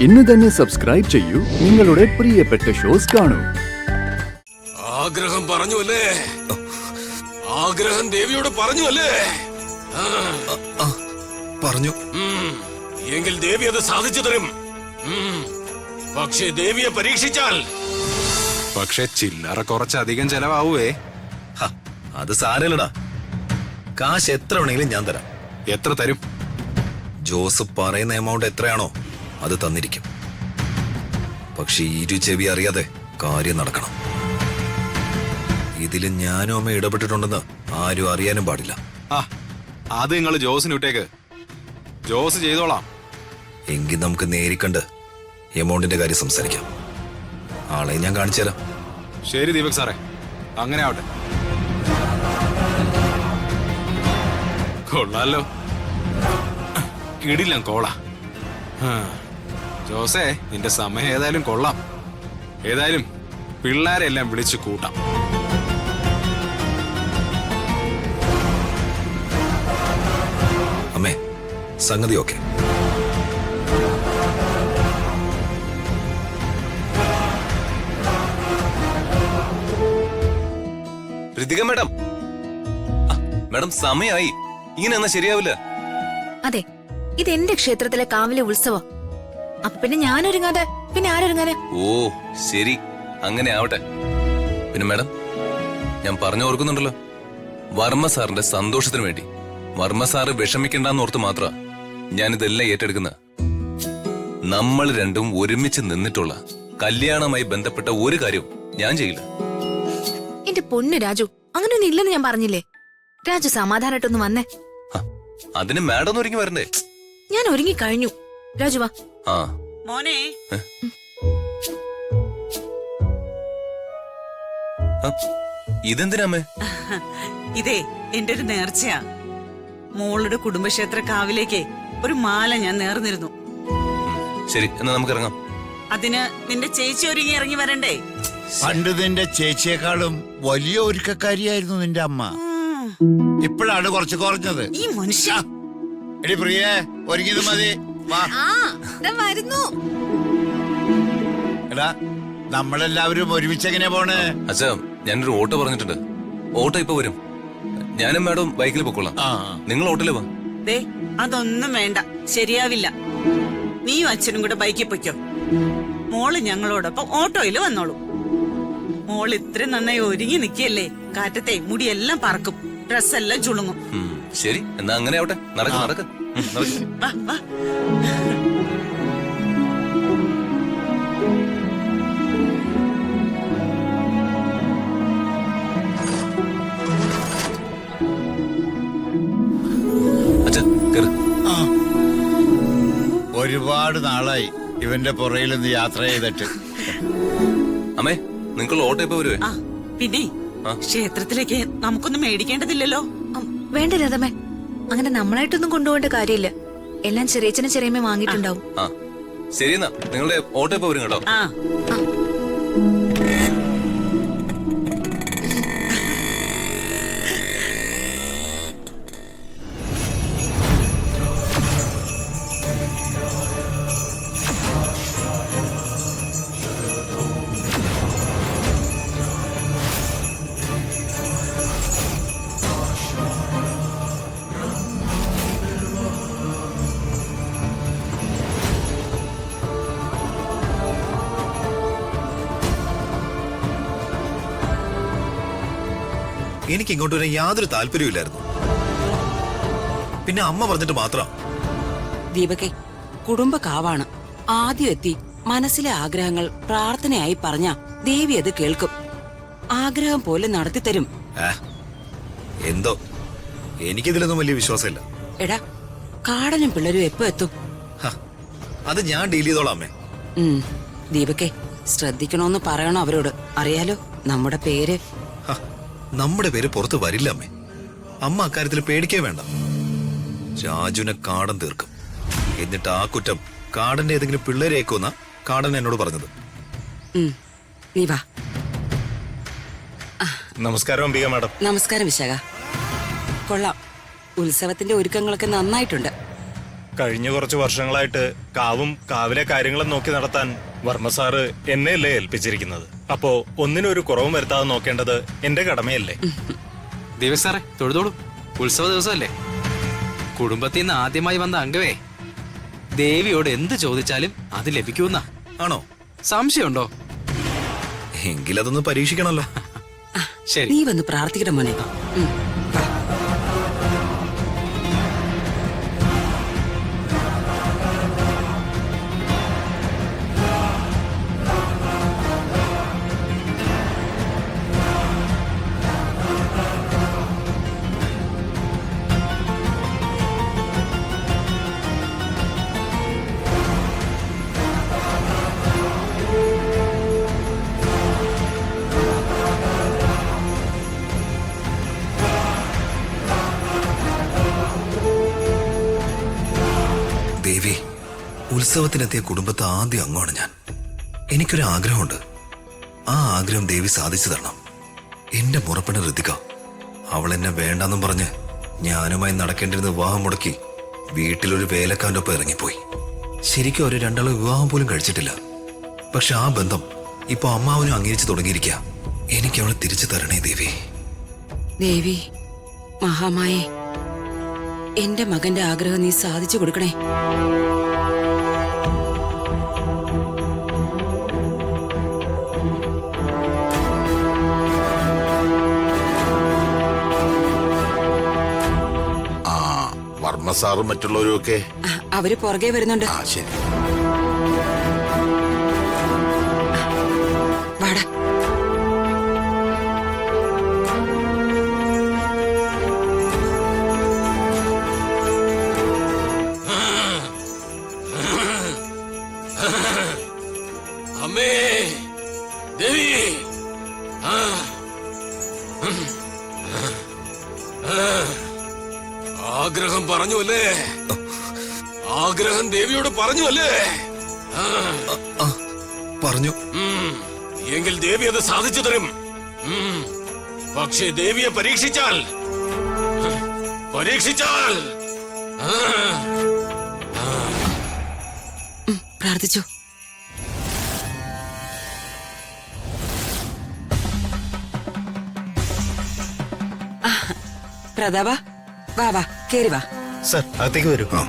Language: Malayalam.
ഇന്ന് തന്നെ സബ്സ്ക്രൈബ് ചെയ്യൂ നിങ്ങളുടെ പ്രിയപ്പെട്ട ഷോസ് കാണൂ. ആഗ്രഹം പറഞ്ഞു അല്ലേ? ആഗ്രഹം ദേവിയോട് പറഞ്ഞു അല്ലേ? പറഞ്ഞു. എങ്കിൽ ദേവി അത് സാധിച്ചു തരും. പക്ഷേ ദേവിയെ പരീക്ഷിച്ചാൽ പക്ഷെ ചില്ലറ കുറച്ചധികം ചെലവാവേ. അത് സാരല്ലടാ, കാശ് എത്ര വേണമെങ്കിലും ഞാൻ തരാം. എത്ര തരും? ജോസ് പറയുന്ന എമൗണ്ട് എത്രയാണോ അത് തന്നിരിക്കും. പക്ഷെ ഇരു ചെവി അറിയാതെ കാര്യം നടക്കണം. ഇതിൽ ഞാനും അമ്മ ഇടപെട്ടിട്ടുണ്ടെന്ന് ആരും അറിയാനും പാടില്ല. അത് നിങ്ങൾ ജോസിന് വിട്ടേക്ക്, ജോസ് ചെയ്തോളാം. എങ്കിൽ നമുക്ക് നേരിക്കണ്ട് എമൗണ്ടിന്റെ കാര്യം സംസാരിക്കാം. ആളെ ഞാൻ കാണിച്ചു തരാം. ശരി ദീപക് സാറേ, അങ്ങനെ ആവട്ടെ. കൊള്ളാലോ, കിടില്ല കോള. ജോസേ, നിന്റെ സമയം ഏതായാലും കൊള്ളാം. ഏതായാലും പിള്ളേരെ എല്ലാം വിളിച്ചു കൂട്ടാം. അമ്മേ, സംഗതി ഓക്കെ. ഋതിക മാഡം, മാഡം സമയായി. ഇങ്ങനെ എന്നാ ശരിയാവില്ല. അതെ, ഇത് എന്റെ ക്ഷേത്രത്തിലെ കാവിലെ ഉത്സവം. അപ്പൊ പിന്നെ ഞാനൊരുങ്ങാതെ പിന്നെ ആരൊരുങ്ങാന്? ഓ ശരി, അങ്ങനെ ആവട്ടെ. പിന്നെ മാഡം, ഞാൻ പറഞ്ഞു ഓർക്കുന്നുണ്ടല്ലോ, വർമ്മ സാറിന്റെ സന്തോഷത്തിന് വേണ്ടി വർമ്മ സാറ് വിഷമിക്കണ്ടെന്ന് ഓർത്ത് മാത്ര ഞാനിതെല്ലാം ഏറ്റെടുക്കുന്ന. നമ്മൾ രണ്ടും ഒരുമിച്ച് നിന്നിട്ടുള്ള കല്യാണവുമായി ബന്ധപ്പെട്ട ഒരു കാര്യവും ഞാൻ ചെയ്യില്ല. എന്റെ പൊന്നു രാജു, അങ്ങനെയൊന്നും ഇല്ലെന്ന് ഞാൻ പറഞ്ഞില്ലേ? രാജു സമാധാനായിട്ടൊന്ന് വന്നേ. അതിന് മാഡം ഒന്ന് ഒരുങ്ങി വരണ്ടേ? ഞാൻ ഒരുങ്ങി കഴിഞ്ഞു. രാജു വാ. ആ മോനെ, ഇതെന്തിനാമേ? ഇതേ എന്റെ ഒരു നേർച്ചയാ. മോളുടെ കുടുംബക്ഷേത്ര കാവിലേക്ക് ഒരു മാല ഞാൻ നേർന്നിരുന്നു. ശരി, എന്നാ നമുക്ക് ഇറങ്ങാം. അതിന് നിന്റെ ചേച്ചി ഒരുങ്ങി ഇറങ്ങി വരണ്ടേ? പണ്ട് നിന്റെ ചേച്ചിയെക്കാളും വലിയ ഒരുക്കക്കാരിയായിരുന്നു നിന്റെ അമ്മ. ഇപ്പോഴാണ് കുറച്ച് കുറഞ്ഞത്. ഈ മനുഷ്യ. എടി പ്രിയേ, ഒരുങ്ങിയത് മതി. വരുന്നു. എടാ, നമ്മളെല്ലാവരും ഒരുമിച്ചെങ്ങനെ പോണേ? അച്ഛാ, ഞാനൊരു ഓട്ടോ പറഞ്ഞിട്ടുണ്ട്. ഓട്ടോ ഇപ്പൊ വരും. ഞാനും മാഡം ബൈക്കിൽ പൊക്കോളാം. നിങ്ങൾ ഓട്ടോയില് വാ. ദേ, അതൊന്നും വേണ്ട, ശരിയാവില്ല. നീയും അച്ഛനും കൂടെ ബൈക്കിൽ പൊയ്ക്കോ. മോള് ഞങ്ങളോടൊപ്പം ഓട്ടോയിൽ വന്നോളൂ. മോള് ഇത്ര നന്നായി ഒരുങ്ങി നിൽക്കല്ലേ, കാറ്റത്തെ മുടിയെല്ലാം പറക്കും, ഡ്രസ്സെല്ലാം ചുളുങ്ങും. ശരി, എന്നാ അങ്ങനെ ആവട്ടെ. നടക്ക് നടക്ക്. വാ വാ. ഒരുപാട് നാളായി ഇവന്റെ പുറയിൽ നിന്ന് യാത്ര ചെയ്തിട്ട്. അമ്മേ, നിങ്ങൾ ഓട്ടോ ഇപ്പൊ വരുവേ? പിന്നെ ക്ഷേത്രത്തിലേക്ക് നമുക്കൊന്നും മേടിക്കേണ്ടതില്ലല്ലോ. വേണ്ട രഥമേ, അങ്ങനെ നമ്മളായിട്ടൊന്നും കൊണ്ടുപോകേണ്ട കാര്യമില്ല. എല്ലാം ചെറിയച്ഛനെ ചെറിയമ്മ വാങ്ങിയിട്ടുണ്ടാവും. ശരി, എന്നാ നിങ്ങളുടെ ഓട്ടോ ഇപ്പൊ വരും കേട്ടോ. എനിക്ക് ഇങ്ങോട്ട് വരാൻ യാതൊരു താല്പര്യമില്ലായിരുന്നു. പിന്നെ അമ്മ പറഞ്ഞിട്ട് മാത്രം. ദീപകെ, കുടുംബ കാവാണ്. ആദ്യം എത്തി മനസ്സിലെ ആഗ്രഹങ്ങൾ പ്രാർത്ഥനയായി പറഞ്ഞ ദേവി അത് കേൾക്കും. ആഗ്രഹം പോലെ നടത്തിത്തരും. എന്തോ എനിക്കിതിലൊന്നും വലിയ വിശ്വാസമില്ല. എടാ, കാടനും പിള്ളേരും എപ്പോ എത്തും? അത് ഞാൻ ഡീൽ ചെയ്തോളാം അമ്മേ. ദീപകെ, ശ്രദ്ധിക്കണോന്ന് പറയണോ അവരോട്? അറിയാലോ നമ്മുടെ പേര്. നമ്മുടെ പേര് പുറത്ത് വരില്ല അമ്മേ. അമ്മ അക്കാര്യത്തിൽ പേടിക്കേ വേണ്ട. രാജുവിനെ കാടൻ തീർക്കും. എന്നിട്ട് ആ കുറ്റം കാടന്റെ ഏതെങ്കിലും പിള്ളേരേക്കുമെന്നാ കാടൻ എന്നോട് പറഞ്ഞത്. നീ വാ. നമസ്കാരം അംബിക മാഡം. നമസ്കാരം വിശാഖ. കൊള്ളാം, ഉത്സവത്തിന്റെ ഒരുക്കങ്ങളൊക്കെ നന്നായിട്ടുണ്ട്. കഴിഞ്ഞ കുറച്ച് വർഷങ്ങളായിട്ട് കാവും കാവിലെ കാര്യങ്ങളും നോക്കി നടത്താൻ വർമ്മ സാറ് എന്നെയല്ലേ ഏൽപ്പിച്ചിരിക്കുന്നത്. അപ്പോ ഒന്നിനൊരു കുറവും വരുത്താതെ നോക്കേണ്ടത് എന്റെ കടമയല്ലേ? ദിവ്യ സാറേ തൊഴുതോളൂ. ഉത്സവ ദിവസമല്ലേ? കുടുംബത്തിൽ നിന്ന് ആദ്യമായി വന്ന അംഗവേ ദേവിയോട് എന്ത് ചോദിച്ചാലും അത് ലഭിക്കുമെന്നാ. ആണോ? സംശയമുണ്ടോ? എങ്കിലതൊന്ന് പരീക്ഷിക്കണല്ലോ. ശരി. നീ വന്ന് പ്രാർത്ഥിക്കണം മോനെ. ഉം. ദേവി, ഉത്സവത്തിനെത്തിയ കുടുംബത്തെ ആദ്യം അങ്ങാണ് ഞാൻ. എനിക്കൊരു ആഗ്രഹമുണ്ട്. ആ ആഗ്രഹം ദേവി സാധിച്ചു തരണം. എന്റെ മുറപ്പെണ്ണ ഋതിക, അവൾ എന്നെ വേണ്ടെന്നും പറഞ്ഞ് ഞാനുമായി നടക്കേണ്ടിരുന്ന വിവാഹം മുടക്കി വീട്ടിലൊരു വേലക്കാരൻ്റെ ഒപ്പം ഇറങ്ങിപ്പോയി. ശരിക്കും ഒരു രണ്ടാളും വിവാഹം പോലും കഴിച്ചിട്ടില്ല. പക്ഷെ ആ ബന്ധം ഇപ്പൊ അമ്മാവനും അംഗീകരിച്ചു തുടങ്ങിയിരിക്കുക. എനിക്ക് അവളെ തിരിച്ചു തരണേ ദേവി. ദേവി, മഹാമായേ, എന്റെ മകന്റെ ആഗ്രഹം നീ സാധിച്ചു കൊടുക്കണേ. ആ വർമ്മ സാറും മറ്റുള്ളവരും ഒക്കെ അവര് പുറകെ വരുന്നുണ്ട്. ആ ശരി. വാടാ. അമ്മേ ദേവി, ആഗ്രഹം പറഞ്ഞു അല്ലേ? ആഗ്രഹം ദേവിയോട് പറഞ്ഞു അല്ലേ? പറഞ്ഞു. എങ്കിൽ ദേവി അത് സാധിച്ചു തരും. പക്ഷേ ദേവിയെ പരീക്ഷിച്ചാൽ പ്രാർത്ഥിച്ചു. പ്രതാപ, വാ വാ, കേറി വാ. സർ, അകത്തേക്ക് വരൂ. ആ